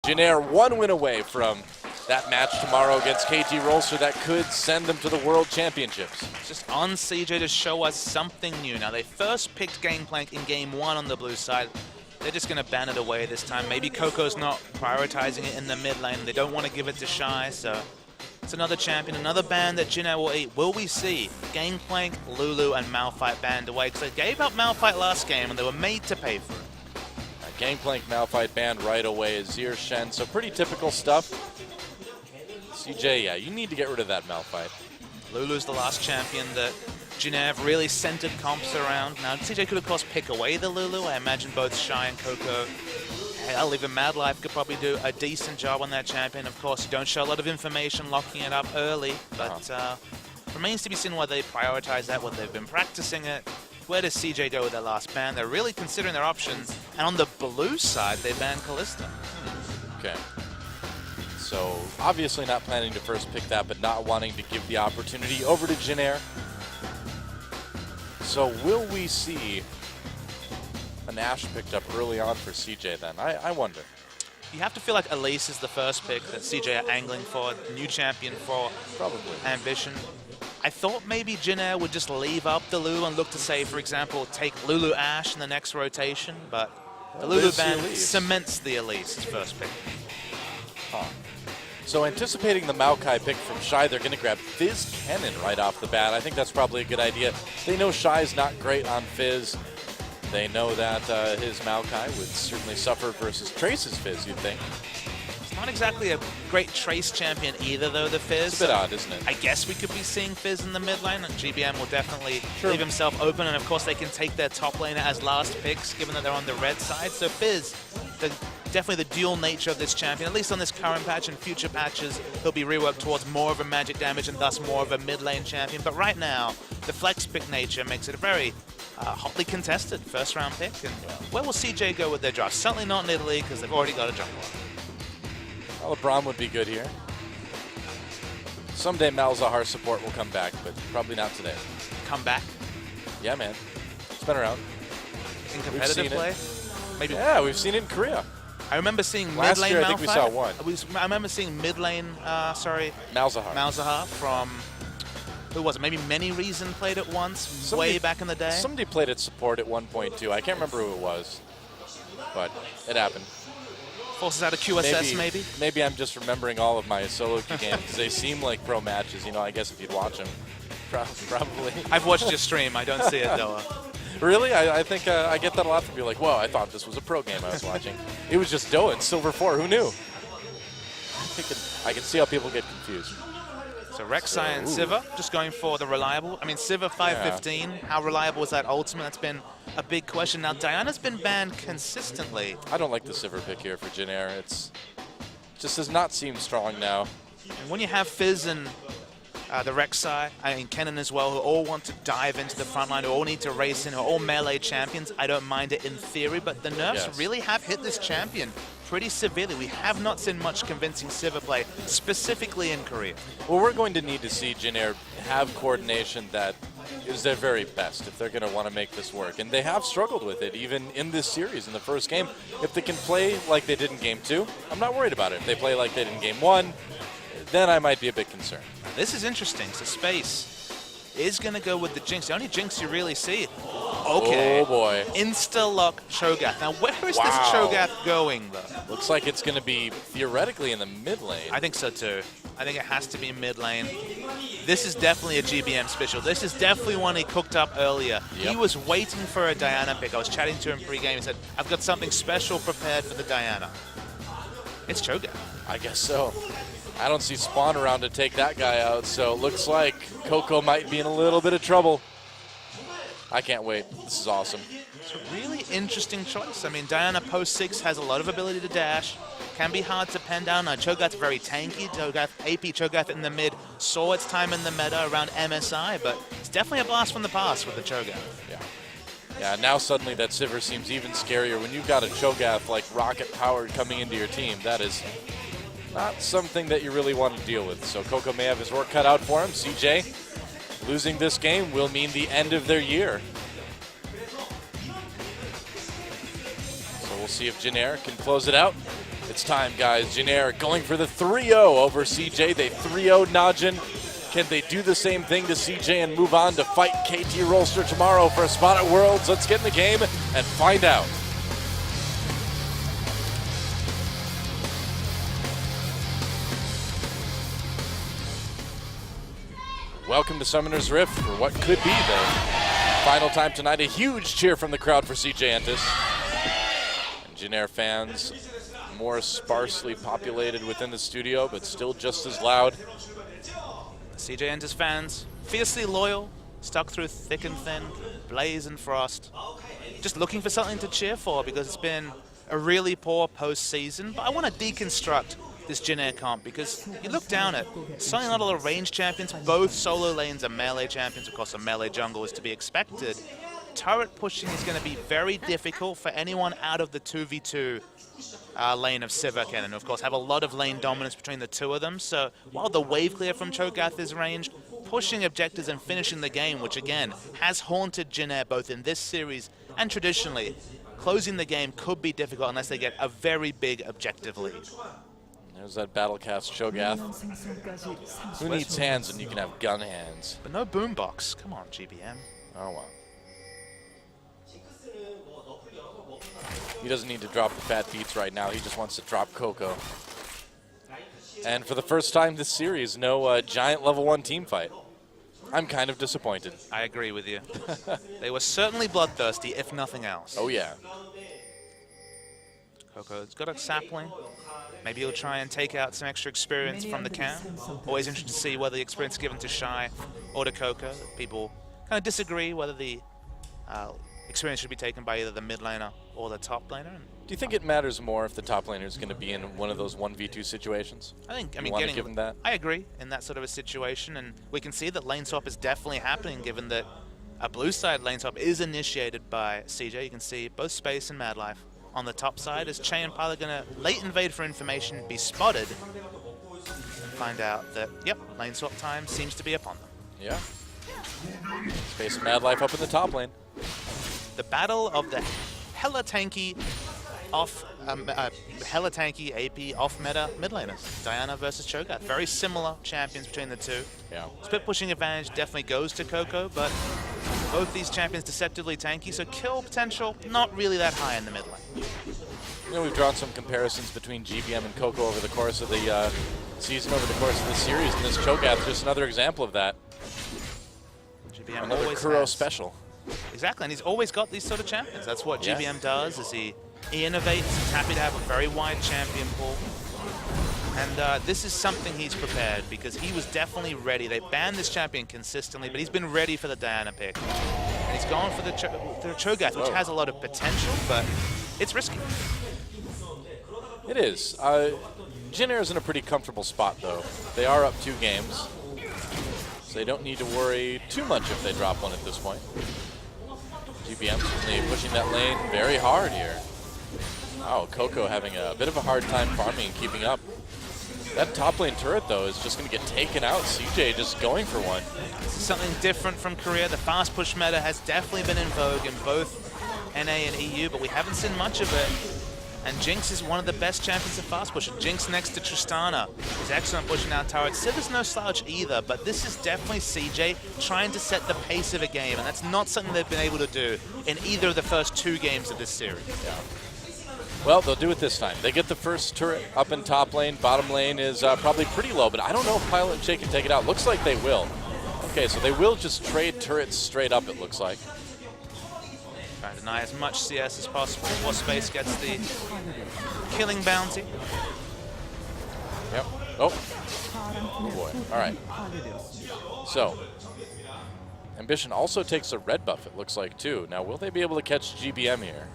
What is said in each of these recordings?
Janair 1 win away from that match tomorrow against KT Rolster that could send them to the World Championships. Just on CJ to show us something new. Now, they first picked Gangplank in Game 1 on the blue side. They're just going to ban it away this time. Maybe Coco's not prioritizing it in the mid lane. They don't want to give it to Shy, so it's another champion, another ban that Janair will eat. Will we see Gangplank, Lulu, and Malphite banned away? Because they gave up Malphite last game, and they were made to pay for it. Gangplank, Malphite banned right away as Zir Shen, so pretty typical stuff. CJ, yeah, you need to get rid of that Malphite. Lulu's the last champion that Janair really centered comps around. Now, CJ could, of course, pick away the Lulu. I imagine both Shy and Coco, hell, even Mad Life could probably do a decent job on that champion. Of course, you don't show a lot of information locking it up early, but remains to be seen why they prioritize that, what they've been practicing it. Where does CJ go with their last ban? They're really considering their options. And on the blue side, they banned Kalista. Okay. So, obviously not planning to first pick that, but not wanting to give the opportunity over to Janair. So, will we see an Ashe picked up early on for CJ then? I wonder. You have to feel like Elise is the first pick that CJ are angling for, new champion for probably Ambition. I thought maybe Janair would just leave up the Lulu and look to say, for example, take Lulu Ashe in the next rotation, but the Lulu ban cements the Elise as first pick. So anticipating the Maokai pick from Shy, they're going to grab Fizz Cannon right off the bat. I think that's probably a good idea. They know Shy's not great on Fizz. They know that his Maokai would certainly suffer versus Trace's Fizz, you'd think. It's not exactly a great Trace champion either, though, the Fizz. It's a bit odd, isn't it? I guess we could be seeing Fizz in the mid lane, and GBM will definitely leave himself open, and of course they can take their top laner as last picks, given that they're on the red side. So Fizz, definitely the dual nature of this champion, at least on this current patch and future patches, he'll be reworked towards more of a magic damage and thus more of a mid lane champion. But right now, the flex pick nature makes it a very hotly contested first round pick. And where will CJ go with their draft? Certainly not in Italy, because they've already got a jungler. Well, LeBron would be good here. Someday Malzahar support will come back, but probably not today. Come back? Yeah, man. It's been around. In competitive play? Maybe. Yeah, we've seen it in Korea. I remember seeing last mid lane year, Malphite. I think we saw one. I remember seeing mid lane, Malzahar from, who was it? Maybe Many Reason played it once, way back in the day. Somebody played it support at one point too. I can't remember who it was, but it happened. Forces out of QSS, maybe? Maybe I'm just remembering all of my solo queue games because they seem like pro matches. You know, I guess if you'd watch them, probably. I've watched your stream. I don't see it, though. Really? I think I get that a lot from people like, whoa, I thought this was a pro game I was watching. It was just Doa and Silver 4. Who knew? I can see how people get confused. So Rek'Sai and Sivir just going for the reliable. I mean, Sivir 515, how reliable was that ultimate? That's been a big question. Now, Diana's been banned consistently. I don't like the Sivir pick here for Janair. It just does not seem strong now. And when you have Fizz and the Rek'Sai, and Kennen as well, who all want to dive into the front line, who all need to race in, who are all melee champions, I don't mind it in theory, but the nerfs really have hit this champion pretty severely. We have not seen much convincing Sivir play, specifically in Korea. Well, we're going to need to see Janair have coordination that is their very best if they're going to want to make this work. And they have struggled with it, even in this series, in the first game. If they can play like they did in Game 2, I'm not worried about it. If they play like they did in Game 1, then I might be a bit concerned. This is interesting. So Space is going to go with the Jinx. The only Jinx you really see. Okay. Oh, boy. Insta-lock Cho'Gath. Now, where is this Cho'Gath going, though? Looks like it's going to be theoretically in the mid lane. I think so, too. I think it has to be mid lane. This is definitely a GBM special. This is definitely one he cooked up earlier. Yep. He was waiting for a Diana pick. I was chatting to him pre-game. He said, I've got something special prepared for the Diana. It's Cho'Gath. I guess so. I don't see Spawn around to take that guy out, so it looks like Coco might be in a little bit of trouble. I can't wait. This is awesome. It's a really interesting choice. I mean, Diana post 6 has a lot of ability to dash. Can be hard to pen down. Cho'Gath's very tanky. AP Cho'Gath in the mid saw its time in the meta around MSI, but it's definitely a blast from the past with the Cho'Gath. Yeah, now suddenly that Sivir seems even scarier. When you've got a Cho'Gath like rocket-powered coming into your team, that is not something that you really want to deal with. So Coco may have his work cut out for him. CJ losing this game will mean the end of their year. So we'll see if Janair can close it out. It's time, guys. Janair going for the 3-0 over CJ. They 3-0 Najin. Can they do the same thing to CJ and move on to fight KT Rolster tomorrow for a spot at Worlds? Let's get in the game and find out. Welcome to Summoner's Rift for what could be the final time tonight. A huge cheer from the crowd for CJ Entus. And Janair fans more sparsely populated within the studio, but still just as loud. CJ Entus fans, fiercely loyal, stuck through thick and thin, blaze and frost. Just looking for something to cheer for because it's been a really poor postseason. But I want to deconstruct this Janair comp because you look down at certainly not a lot of range champions. Both solo lanes are melee champions. Of course, a melee jungle is to be expected. Turret pushing is going to be very difficult for anyone out of the 2v2 lane of Sivir and of course have a lot of lane dominance between the two of them. So while the wave clear from Cho'Gath is ranged, pushing objectives and finishing the game, which again has haunted Janair both in this series and traditionally, closing the game could be difficult unless they get a very big objective lead. There's that battle cast Cho'Gath. Who needs hands when you can have gun hands? But no boombox. Come on, GBM. Oh well. He doesn't need to drop the fat beats right now. He just wants to drop Coco. And for the first time this series, no giant level 1 team fight. I'm kind of disappointed. I agree with you. They were certainly bloodthirsty, if nothing else. Oh yeah. Coco's got a sapling. Maybe he'll try and take out some extra experience from the camp. Always interested to see whether the experience is given to Shy or to Coco. People kind of disagree whether the experience should be taken by either the mid laner or the top laner. Do you think it matters more if the top laner is going to be in one of those 1v2 situations? I mean, give him that? I agree in that sort of a situation, and we can see that lane swap is definitely happening given that a blue side lane swap is initiated by CJ. You can see both Space and Mad Life on the top side. Is Che and Pilot going to late invade for information, be spotted, and find out that, yep, lane swap time seems to be upon them. Yeah. Space and Mad Life up in the top lane. The battle of the hella tanky AP off meta mid laners. Diana versus Cho'Gath. Very similar champions between the two. Yeah. Split pushing advantage definitely goes to Coco, but both these champions deceptively tanky, so kill potential not really that high in the mid lane. You know, we've drawn some comparisons between GBM and Coco over the course of the season, over the course of the series, and this Cho'Gath is just another example of that. GBM another always Kuro has. special. Exactly, and he's always got these sort of champions. That's what Yeah. GBM does, is he innovates. He's happy to have a very wide champion pool. And this is something he's prepared because he was definitely ready. They banned this champion consistently, but he's been ready for the Diana pick. And he's gone for the Cho'Gath, which has a lot of potential, but it's risky. It is. Janair is in a pretty comfortable spot, though. They are up 2 games, so they don't need to worry too much if they drop one at this point. GBM certainly pushing that lane very hard here. Oh, Coco having a bit of a hard time farming and keeping up. That top lane turret, though, is just going to get taken out. CJ just going for one. This is something different from Korea. The fast push meta has definitely been in vogue in both NA and EU, but we haven't seen much of it. And Jinx is one of the best champions of fast push. Jinx next to Tristana is excellent pushing out turrets. Siv's no slouch either, but this is definitely CJ trying to set the pace of a game, and that's not something they've been able to do in either of the first 2 games of this series. Yeah. Well, they'll do it this time. They get the first turret up in top lane. Bottom lane is probably pretty low, but I don't know if Pilot and Che can take it out. Looks like they will. Okay, so they will just trade turrets straight up, it looks like. Trying to deny as much CS as possible before Space gets the killing bounty. Yep. Oh boy. All right. So, Ambition also takes a red buff, it looks like, too. Now, will they be able to catch GBM here?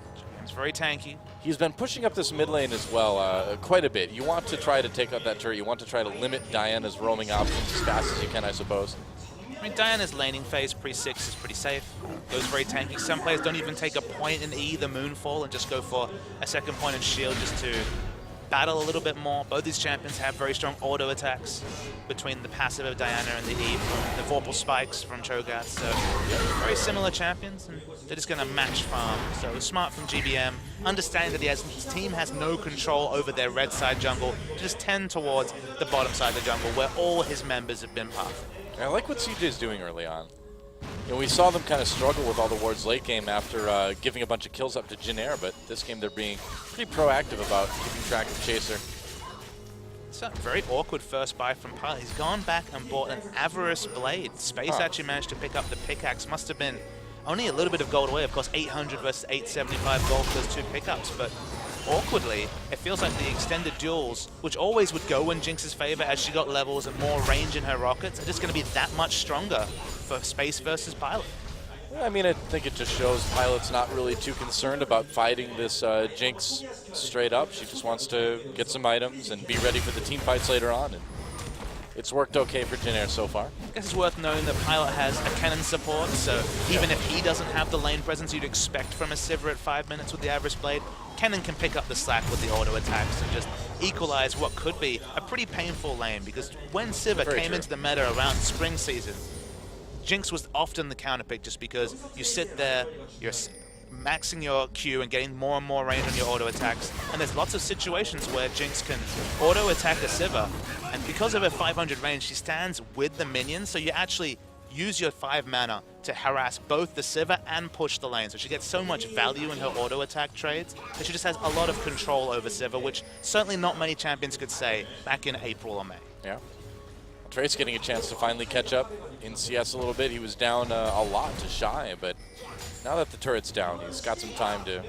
It's very tanky. He's been pushing up this mid lane as well quite a bit. You want to try to take out that turret. You want to try to limit Diana's roaming options as fast as you can, I suppose. I mean, Diana's laning phase pre-6 is pretty safe. Goes very tanky. Some players don't even take a point in E, the Moonfall, and just go for a second point in shield just to battle a little bit more. Both these champions have very strong auto attacks between the passive of Diana and the E from the Vorpal spikes from Cho'Gath. So very similar champions, and they're just going to match farm. So smart from GBM, understanding that his team has no control over their red side jungle, to just tend towards the bottom side of the jungle where all his members have been pathing. I like what CJ's doing early on. You know, we saw them kind of struggle with all the wards late game after giving a bunch of kills up to Jinair, but this game they're being pretty proactive about keeping track of Chaser. It's a very awkward first buy from Pilot. He's gone back and bought an Avarice Blade. Space actually managed to pick up the pickaxe. Must have been only a little bit of gold away. Of course, 800 versus 875 gold for those two pickups, but awkwardly, it feels like the extended duels, which always would go in Jinx's favor as she got levels and more range in her rockets, are just going to be that much stronger for Space versus Pilot. I mean, I think it just shows Pilot's not really too concerned about fighting this Jinx straight up. She just wants to get some items and be ready for the team fights later on. And it's worked okay for Jinair so far. I guess it's worth knowing that Pilot has a cannon support, so even if he doesn't have the lane presence you'd expect from a Sivir at 5 minutes with the Avarice Blade, Cannon can pick up the slack with the auto attacks and just equalize what could be a pretty painful lane, because when Sivir came into the meta around spring season, Jinx was often the counterpick just because you sit there, you're maxing your Q and getting more and more range on your auto attacks, and there's lots of situations where Jinx can auto attack a Sivir, and because of her 500 range, she stands with the minions, so you actually use your 5 mana to harass both the Sivir and push the lane. So she gets so much value in her auto attack trades that she just has a lot of control over Sivir, which certainly not many champions could say back in April or May. Yeah. Trace getting a chance to finally catch up in CS a little bit. He was down a lot to Shy, but now that the turret's down, he's got some time to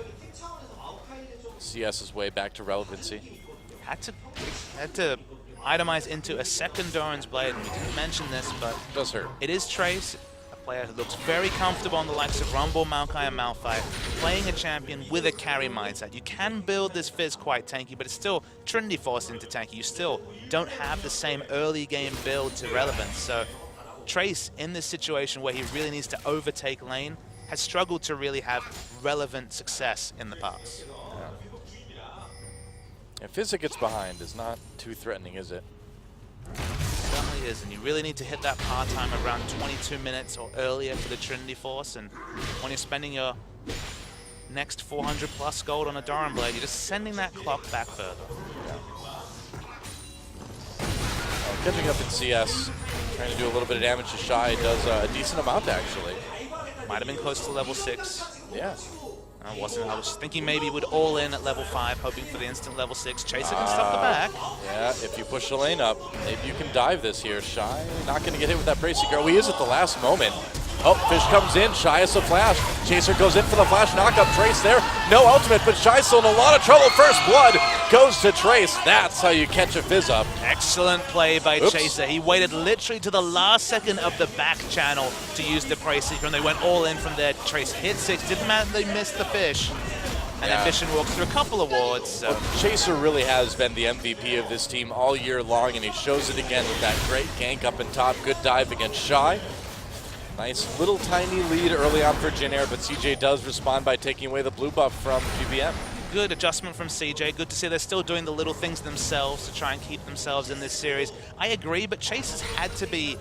CS his way back to relevancy. Had to itemize into a second Doran's Blade, and we didn't mention this, but it does hurt. It is Trace, a player who looks very comfortable on the likes of Rumble, Maokai, and Malphite, playing a champion with a carry mindset. You can build this Fizz quite tanky, but it's still Trinity forced into tanky. You still don't have the same early game build to relevance. So Trace, in this situation where he really needs to overtake lane, has struggled to really have relevant success in the past. If Fizz gets behind, is not too threatening, is it? It certainly is, and you really need to hit that par time around 22 minutes or earlier for the Trinity Force, and when you're spending your next 400 plus gold on a Doran Blade, you're just sending that clock back further. Catching up in CS, trying to do a little bit of damage to Shy, does a decent amount actually. Might have been close to level 6. Yeah. I was thinking maybe it would all in at level 5, hoping for the instant level 6. Chaser can stop the back. Yeah, if you push the lane up, maybe you can dive this here. Shy not going to get hit with that Bracy Girl. He is at the last moment. Oh, Fish comes in. Shy has a flash. Chaser goes in for the flash knockup. Trace there. No ultimate, but Shy's still in a lot of trouble. First blood goes to Trace. That's how you catch a Fizz up. Excellent play by Chaser. He waited literally to the last second of the back channel to use the Prey Seeker, and they went all in from there. Trace hit 6. Didn't matter they missed the Fish. And then Vision walks through a couple of wards. So. Well, Chaser really has been the MVP of this team all year long, and he shows it again with that great gank up and top. Good dive against Shy. Nice little tiny lead early on for Jinair, but CJ does respond by taking away the blue buff from GBM. Good adjustment from CJ. Good to see they're still doing the little things themselves to try and keep themselves in this series. I agree, but Chase has had to be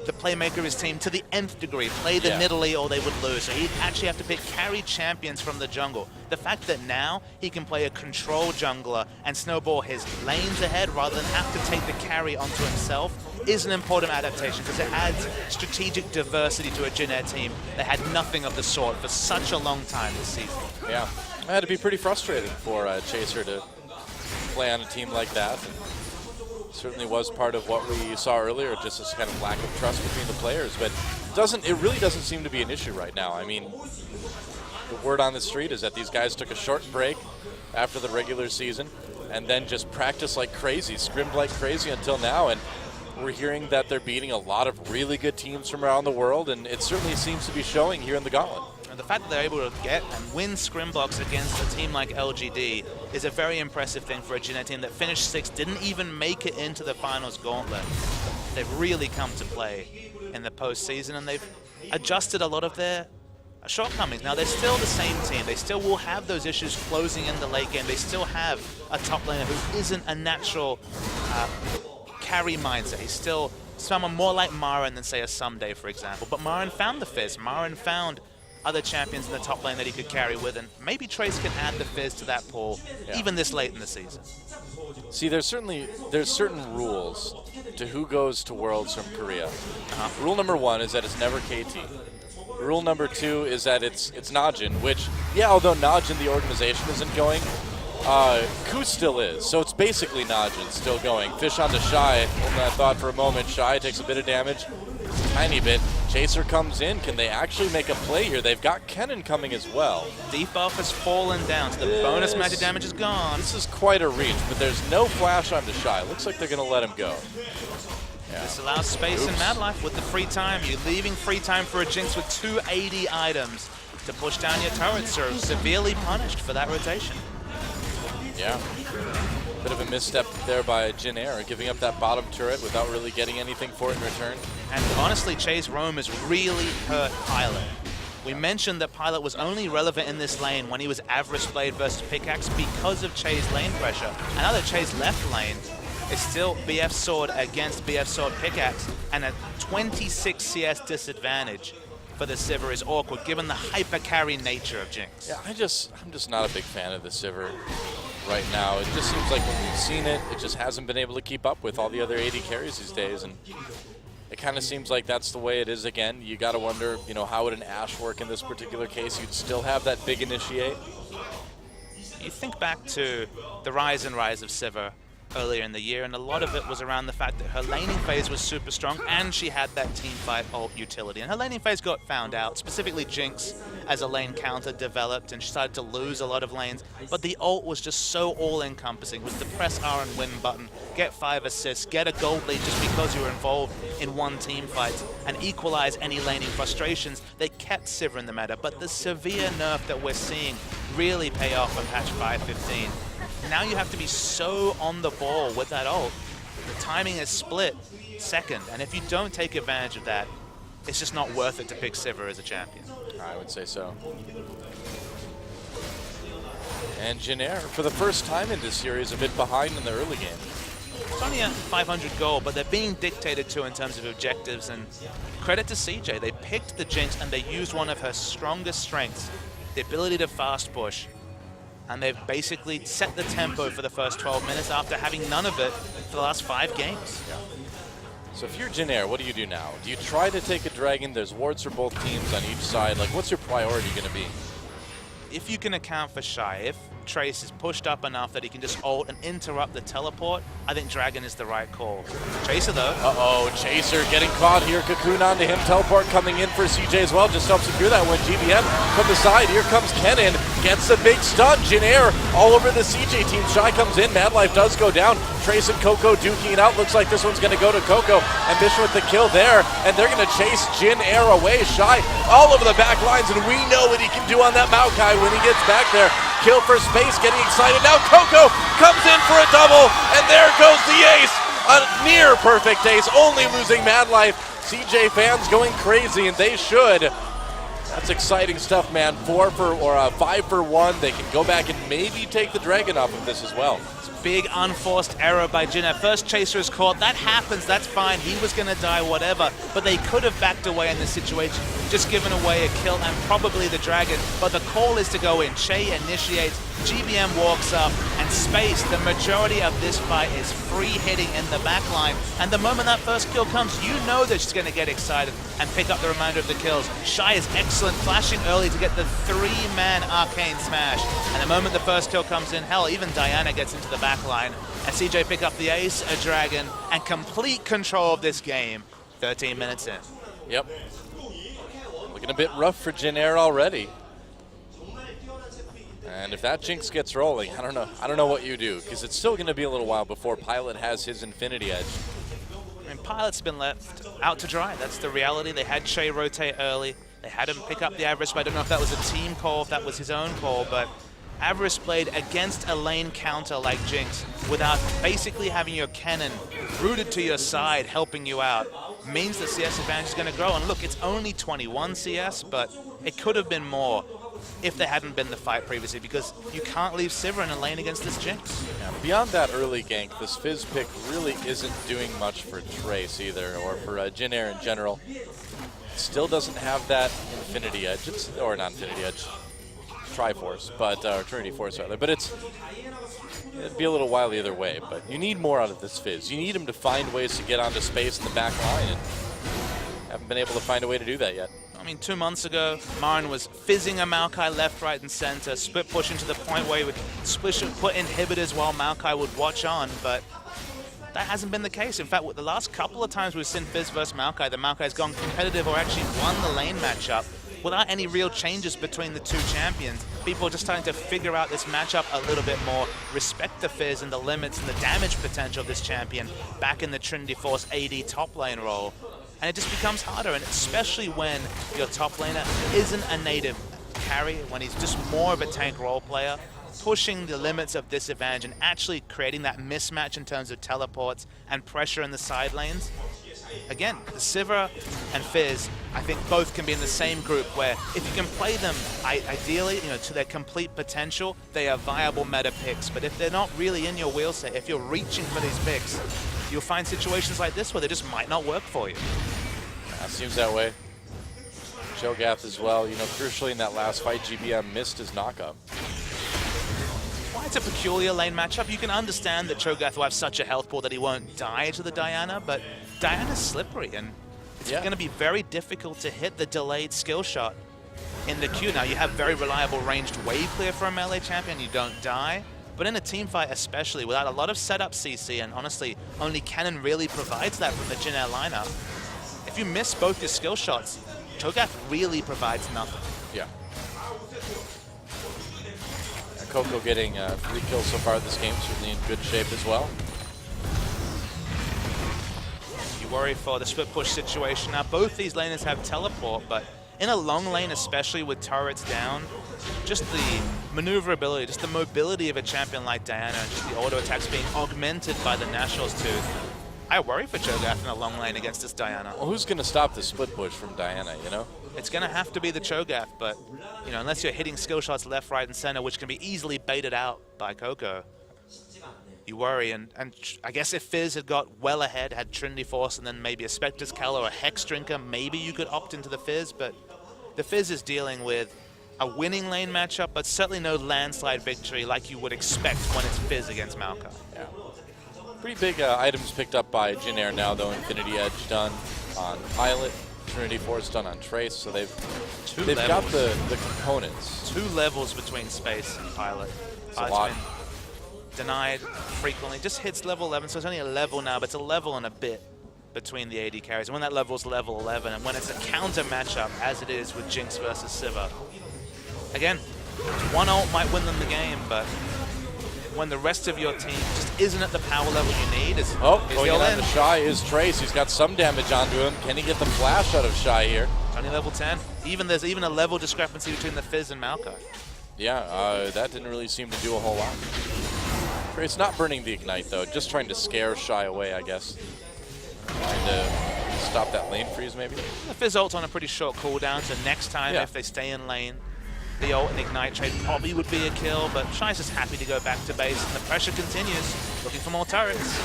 the playmaker of his team to the nth degree. Play the Nidalee or they would lose. So he'd actually have to pick carry champions from the jungle. The fact that now he can play a control jungler and snowball his lanes ahead rather than have to take the carry onto himself is an important adaptation, because it adds strategic diversity to a Jinair team that had nothing of the sort for such a long time this season. Yeah, it had to be pretty frustrating for Chaser to play on a team like that. And certainly was part of what we saw earlier, just this kind of lack of trust between the players. But it really doesn't seem to be an issue right now. I mean, the word on the street is that these guys took a short break after the regular season and then just practiced like crazy, scrimmed like crazy until now. And we're hearing that they're beating a lot of really good teams from around the world, and it certainly seems to be showing here in the Gauntlet. And the fact that they're able to get and win scrim blocks against a team like LGD is a very impressive thing for a Jinair team that finished 6th, didn't even make it into the finals Gauntlet. They've really come to play in the postseason, and they've adjusted a lot of their shortcomings. Now, they're still the same team. They still will have those issues closing in the late game. They still have a top laner who isn't a natural carry mindset. He's still someone more like Marin than, say, a Someday, for example. But Marin found the Fizz. Marin found other champions in the top lane that he could carry with, and maybe Trace can add the Fizz to that pool, even this late in the season. See, there's certain rules to who goes to Worlds from Korea. Rule number 1 is that it's never KT. Rule number 2 is that it's Najin, which, yeah, although Najin, the organization, isn't going, Ku still is. So it's basically Najin still going. Fish onto Shy. Only I thought for a moment. Shy takes a bit of damage, tiny bit. Chaser comes in. Can they actually make a play here? They've got Kennen coming as well. Debuff has fallen down, so the bonus magic damage is gone. This is quite a reach, but there's no flash onto Shy. Looks like they're going to let him go. Yeah. This allows space in Mad Life with the free time. You're leaving free time for a Jinx with 280 items to push down your turrets, so severely punished for that rotation. Yeah. Bit of a misstep there by Jin Air, giving up that bottom turret without really getting anything for it in return. And honestly, Chase Roam has really hurt Pilot. We mentioned that Pilot was only relevant in this lane when he was Avarice Blade versus Pickaxe because of Che's lane pressure. And now that Che's left lane, it's still BF Sword against BF Sword Pickaxe, and a 26 CS disadvantage for the Sivir is awkward, given the hyper carry nature of Jinx. Yeah, I'm just not a big fan of the Sivir right now. It just seems like when we've seen it, it just hasn't been able to keep up with all the other AD carries these days, and it kind of seems like that's the way it is again. You got to wonder, you know, how would an Ashe work in this particular case? You'd still have that big initiate. You think back to the rise and rise of Sivir earlier in the year, and a lot of it was around the fact that her laning phase was super strong and she had that teamfight ult utility. And her laning phase got found out, specifically Jinx as a lane counter developed, and she started to lose a lot of lanes. But the ult was just so all-encompassing. It was the press R and win button, get 5 assists, get a gold lead just because you were involved in one team fight, and equalize any laning frustrations. They kept Sivir in the meta, but the severe nerf that we're seeing really pay off on patch 5.15. Now you have to be so on the ball with that ult. The timing is split second, and if you don't take advantage of that, it's just not worth it to pick Sivir as a champion. I would say so. And Jin Air, for the first time in this series, a bit behind in the early game. It's only at 500 gold, but they're being dictated to in terms of objectives, and credit to CJ. They picked the Jinx and they used one of her strongest strengths, the ability to fast push. And they've basically set the tempo for the first 12 minutes after having none of it for the last 5 games. Yeah. So if you're Jin Air, what do you do now? Do you try to take a dragon? There's wards for both teams on each side. Like, what's your priority going to be? If you can account for Shy, if Trace is pushed up enough that he can just ult and interrupt the teleport, I think Dragon is the right call. Chaser, though. Uh-oh, Chaser getting caught here. Cocoon onto him. Teleport coming in for CJ as well. Just helps secure that one. GBM from the side. Here comes Kennen. Gets a big stun. Jin Air all over the CJ team. Shy comes in. Mad Life does go down. Trace and Coco duking it out. Looks like this one's going to go to Coco. Ambition with the kill there. And they're going to chase Jin Air away. Shy all over the back lines. And we know what he can do on that Maokai when he gets back there. Kill for space, getting excited. Now Coco comes in for a double, and there goes the ace. A near perfect ace, only losing Mad Life. CJ fans going crazy, and they should. That's exciting stuff, man. 5 for 1. They can go back and maybe take the dragon off of this as well. Big unforced error by Jin Air. First Chaser is caught. That happens. That's fine. He was going to die, whatever. But they could have backed away in this situation, just given away a kill and probably the dragon. But the call is to go in. Che initiates. GBM walks up, and Space, the majority of this fight is free hitting in the back line. And the moment that first kill comes, you know that she's going to get excited and pick up the remainder of the kills. Shy is excellent, flashing early to get the 3-man arcane smash. And the moment the first kill comes in, hell, even Diana gets into the back line. And CJ pick up the ace, a dragon, and complete control of this game 13 minutes in. Yep. Looking a bit rough for Jin Air already. And if that Jinx gets rolling, I don't know what you do, because it's still going to be a little while before Pilot has his Infinity Edge. I mean, Pilot's been left out to dry. That's the reality. They had Che rotate early. They had him pick up the Avarice, but I don't know if that was a team call, if that was his own call, but Avarice Blade against a lane counter like Jinx without basically having your cannon rooted to your side, helping you out. means that CS advantage is going to grow. And look, it's only 21 CS, but it could have been more if there hadn't been the fight previously, because you can't leave Sivir in a lane against this Jinx. Yeah, beyond that early gank, this Fizz pick really isn't doing much for Trace either, or for Jin Air in general. Still doesn't have that Infinity Edge, or not Infinity Edge, Triforce, but or Trinity Force rather. But it'd be a little while either way. But you need more out of this Fizz. You need him to find ways to get onto space in the back line, and haven't been able to find a way to do that yet. I mean, 2 months ago, Marin was fizzing a Maokai left, right, and center, split pushing to the point where he would put inhibitors while Maokai would watch on, but that hasn't been the case. In fact, with the last couple of times we've seen Fizz versus Maokai, the Maokai's gone competitive or actually won the lane matchup without any real changes between the two champions. People are just starting to figure out this matchup a little bit more, respect the Fizz and the limits and the damage potential of this champion back in the Trinity Force AD top lane role. And it just becomes harder, and especially when your top laner isn't a native carry, when he's just more of a tank role player, pushing the limits of this advantage and actually creating that mismatch in terms of teleports and pressure in the side lanes. Again, the Sivir and Fizz, I think both can be in the same group where if you can play them ideally, to their complete potential, they are viable meta picks. But if they're not really in your wheel set, if you're reaching for these picks, you'll find situations like this where they just might not work for you. Yeah, seems that way. Cho'Gath as well. Crucially in that last fight, GBM missed his knockup. Why it's a peculiar lane matchup. You can understand that Cho'Gath will have such a health pool that he won't die to the Diana, but Diana's slippery, and it's going to be very difficult to hit the delayed skill shot in the queue. Now, you have very reliable ranged wave clear for a melee champion, you don't die, but in a team fight especially, without a lot of setup CC, and honestly, only Cannon really provides that from the Jin Air lineup, if you miss both your skill shots, Cho'Gath really provides nothing. Yeah. Coco getting 3 kills so far this game, certainly in good shape as well. You worry for the split push situation. Now, both these laners have teleport, but in a long lane, especially with turrets down, just the maneuverability, just the mobility of a champion like Diana, and just the auto attacks being augmented by the Nationals Tooth. I worry for Cho'Gath in a long lane against this Diana. Well, who's going to stop the split push from Diana, It's going to have to be the Cho'Gath, but, unless you're hitting skill shots left, right, and center, which can be easily baited out by Coco, you worry. And I guess if Fizz had got well ahead, had Trinity Force, and then maybe a Spectre's Cal or a Hex Drinker, maybe you could opt into the Fizz, but the Fizz is dealing with a winning lane matchup, but certainly no landslide victory like you would expect when it's Fizz against Maokai. Yeah. Pretty big items picked up by Jin Air now, though. Infinity Edge done on Pilot, Trinity Force done on Trace, so they've got the components. 2 levels between Space and Pilot. It's a lot. Been denied frequently. Just hits level 11, so it's only a level now, but it's a level and a bit between the AD carries. And when that level is level 11, and when it's a counter matchup, as it is with Jinx versus Sivir, again, one ult might win them the game, but when the rest of your team just isn't at the power level you need, going in on the Shy is Trace. He's got some damage onto him. Can he get the flash out of Shy here? Only level 10. There's even a level discrepancy between the Fizz and Maokai. Yeah, that didn't really seem to do a whole lot. Trace not burning the Ignite, though. Just trying to scare Shy away, I guess. Trying to stop that lane freeze, maybe? The Fizz ult's on a pretty short cooldown, so next time, if they stay in lane, the ult and Ignite trade probably would be a kill, but Shy's just happy to go back to base, and the pressure continues, looking for more turrets.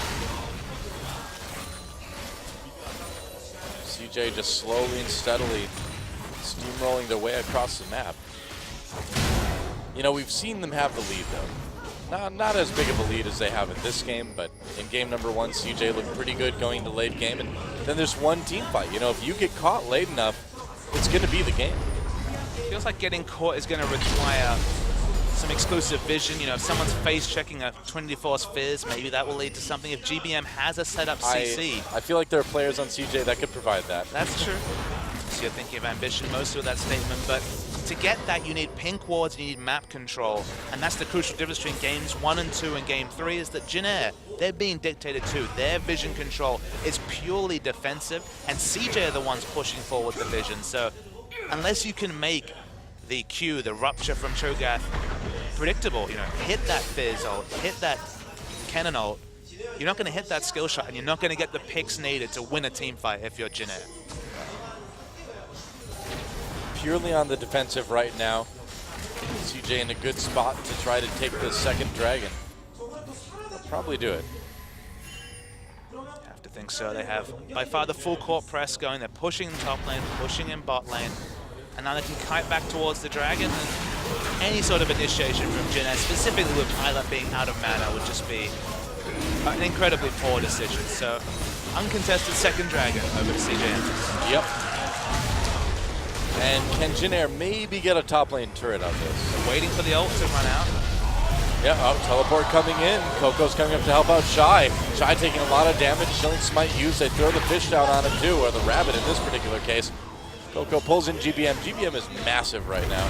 CJ just slowly and steadily steamrolling their way across the map. We've seen them have the lead, though. Not as big of a lead as they have in this game, but in game number 1, CJ looked pretty good going to late game, and then there's one team fight. If you get caught late enough, it's going to be the game. Feels like getting caught is going to require some exclusive vision. If someone's face checking a Trinity Force Fizz, maybe that will lead to something. If GBM has a setup CC. I feel like there are players on CJ that could provide that. That's true. So you're thinking of ambition mostly with that statement, but to get that, you need pink wards, you need map control, and that's the crucial difference between games 1 and 2 and game 3 is that Jin Air, they're being dictated to. Their vision control is purely defensive, and CJ are the ones pushing forward the vision. So unless you can make the Q, the rupture from Cho'Gath, predictable, hit that Fizz ult, hit that Cannon ult, you're not going to hit that skill shot, and you're not going to get the picks needed to win a team fight if you're Jin Air. Purely on the defensive right now. CJ in a good spot to try to take the second dragon. They'll probably do it. Have to think so. They have by far the full court press going. They're pushing top lane, pushing in bot lane. And now they can kite back towards the dragon. And any sort of initiation from Jin Air, specifically with Pilot being out of mana, would just be an incredibly poor decision. So, uncontested second dragon over to CJ Entus. Yep. And can Jin Air maybe get a top lane turret out of this? They're waiting for the ult to run out. Yeah, oh, teleport coming in. Coco's coming up to help out Shy. Shy taking a lot of damage. Chilling Smite used. They throw the fish down on him too, or the rabbit in this particular case. Coco pulls in GBM. GBM is massive right now,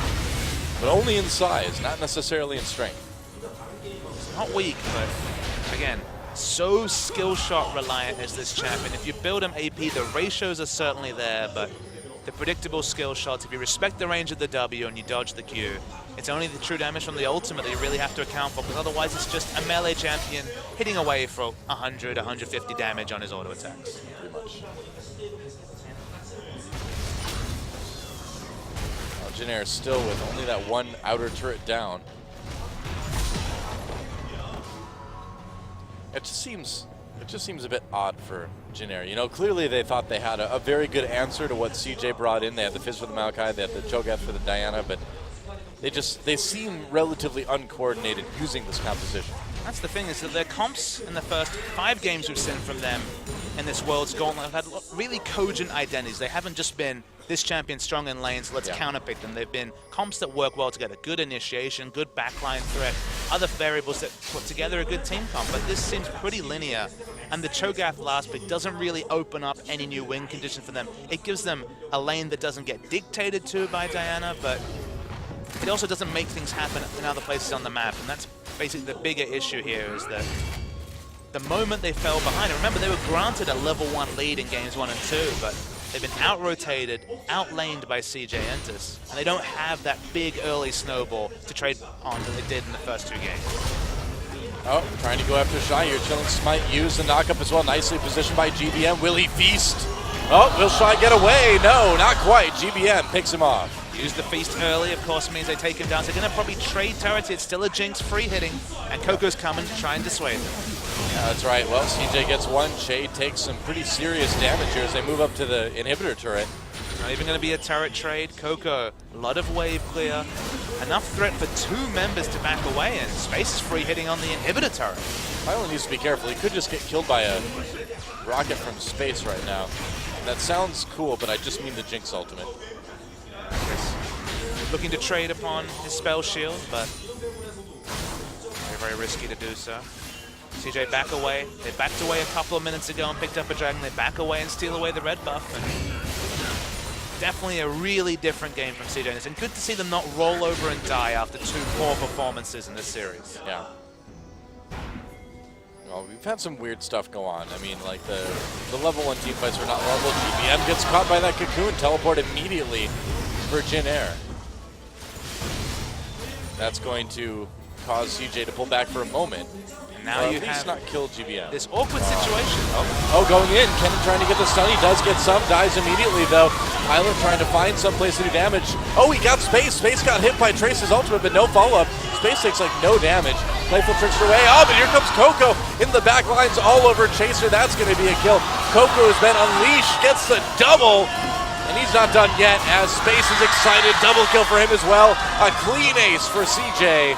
but only in size, not necessarily in strength. It's not weak, but again, so skill shot reliant is this champion. If you build him AP, the ratios are certainly there, but the predictable skill shots, if you respect the range of the W and you dodge the Q, it's only the true damage from the ultimate that you really have to account for, because otherwise it's just a melee champion hitting away for 100, 150 damage on his auto attacks. Pretty much. Jin Air still with only that one outer turret down. It just seems a bit odd for Jin Air. You know, clearly they thought they had a very good answer to what CJ brought in. They had the Fizz for the Maokai, they had the Cho'Gath for the Diana, but they seem relatively uncoordinated using this composition. That's the thing, is that their comps in the first 5 games we've seen from them in this World's Gauntlet have had really cogent identities. They haven't just been this champion strong in lanes, let's counterpick them. They've been comps that work well together. Good initiation, good backline threat, other variables that put together a good team comp. But this seems pretty linear. And the Cho'Gath last pick doesn't really open up any new win conditions for them. It gives them a lane that doesn't get dictated to by Diana, but it also doesn't make things happen in other places on the map. And that's basically the bigger issue here, is that the moment they fell behind, and remember they were granted a level 1 lead in games 1 and 2, but they've been out-rotated, out-laned by CJ Entus, and they don't have that big early snowball to trade on that they did in the first 2 games. Oh, trying to go after Shy here. Chilling Smite used the knockup as well. Nicely positioned by GBM. Will he feast? Oh, will Shy get away? No, not quite. GBM picks him off. Use the feast early, of course, means they take him down. So they're going to probably trade turrets. It's still a Jinx free hitting, and Coco's coming to try and dissuade them. Yeah, that's right. Well, CJ gets one. Shade takes some pretty serious damage here as they move up to the inhibitor turret. Not even going to be a turret trade. Coco, a lot of wave clear. Enough threat for 2 members to back away, and Space is free hitting on the inhibitor turret. Pilot needs to be careful. He could just get killed by a rocket from space right now. That sounds cool, but I just mean the Jinx ultimate. Looking to trade upon his spell shield, but very, very risky to do so. CJ back away. They backed away a couple of minutes ago and picked up a dragon. They back away and steal away the red buff. And definitely a really different game from CJ. And good to see them not roll over and die after 2 poor performances in this series. Yeah. Well, we've had some weird stuff go on. I mean, like the level 1 team fights were not normal. GBM gets caught by that cocoon, teleport immediately for Jin Air. That's going to cause CJ to pull back for a moment. Now you have not kill GBM. This awkward situation. Oh, going in. Kennen trying to get the stun. He does get some. Dies immediately, though. Pilot trying to find some place to do damage. Oh, he got Space. Space got hit by Trace's ultimate, but no follow-up. Space takes, like, no damage. Playful tricks her way. Oh, but here comes Coco in the back lines all over Chaser. That's going to be a kill. Coco has been unleashed. Gets the double. And he's not done yet as Space is excited. Double kill for him as well. A clean ace for CJ.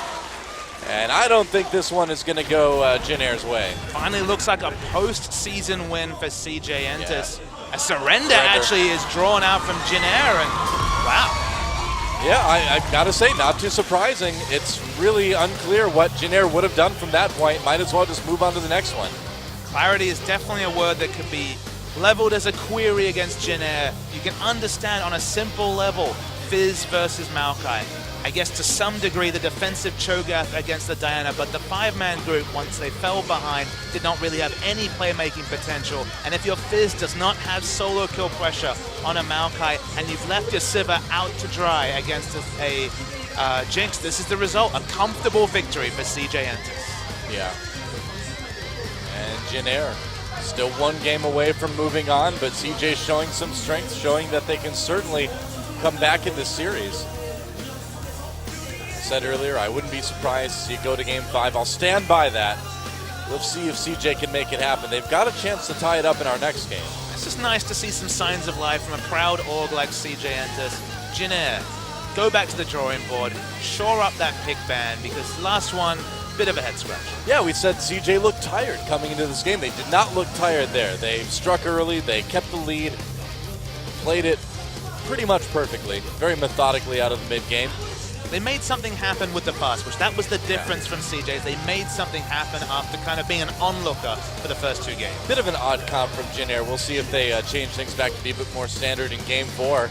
And I don't think this one is going to go Jin Air's way. Finally looks like a post-season win for CJ Entus. Yeah. A surrender actually is drawn out from Jin Air, and wow. Yeah, I've got to say, not too surprising. It's really unclear what Jin Air would have done from that point. Might as well just move on to the next one. Clarity is definitely a word that could be leveled as a query against Jin Air. You can understand on a simple level, Fizz versus Maokai. I guess to some degree the defensive Cho'Gath against the Diana, but the 5-man group, once they fell behind, did not really have any playmaking potential. And if your Fizz does not have solo kill pressure on a Maokai, and you've left your Sivir out to dry against a Jinx, this is the result. A comfortable victory for CJ Entus. Yeah. Jin Air still one game away from moving on, but CJ showing some strength, showing that they can certainly come back in this series. I said earlier, I wouldn't be surprised to see it go to game 5. I'll stand by that. We'll see if CJ can make it happen. They've got a chance to tie it up in our next game. It's just nice to see some signs of life from a proud org like CJ enters. Jin Air, go back to the drawing board, shore up that pick ban, because last one, bit of a head scratch. Yeah, we said CJ looked tired coming into this game. They did not look tired there. They struck early, they kept the lead, played it pretty much perfectly, very methodically out of the mid-game. They made something happen with the pass push. That was the difference from CJ's. They made something happen after kind of being an onlooker for the first 2 games. Bit of an odd comp from Jin Air. We'll see if they change things back to be a bit more standard in game 4.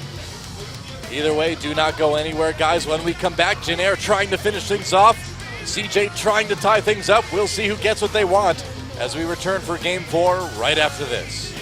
Either way, do not go anywhere, guys. When we come back, Jin Air trying to finish things off. CJ trying to tie things up. We'll see who gets what they want as we return for game 4 right after this.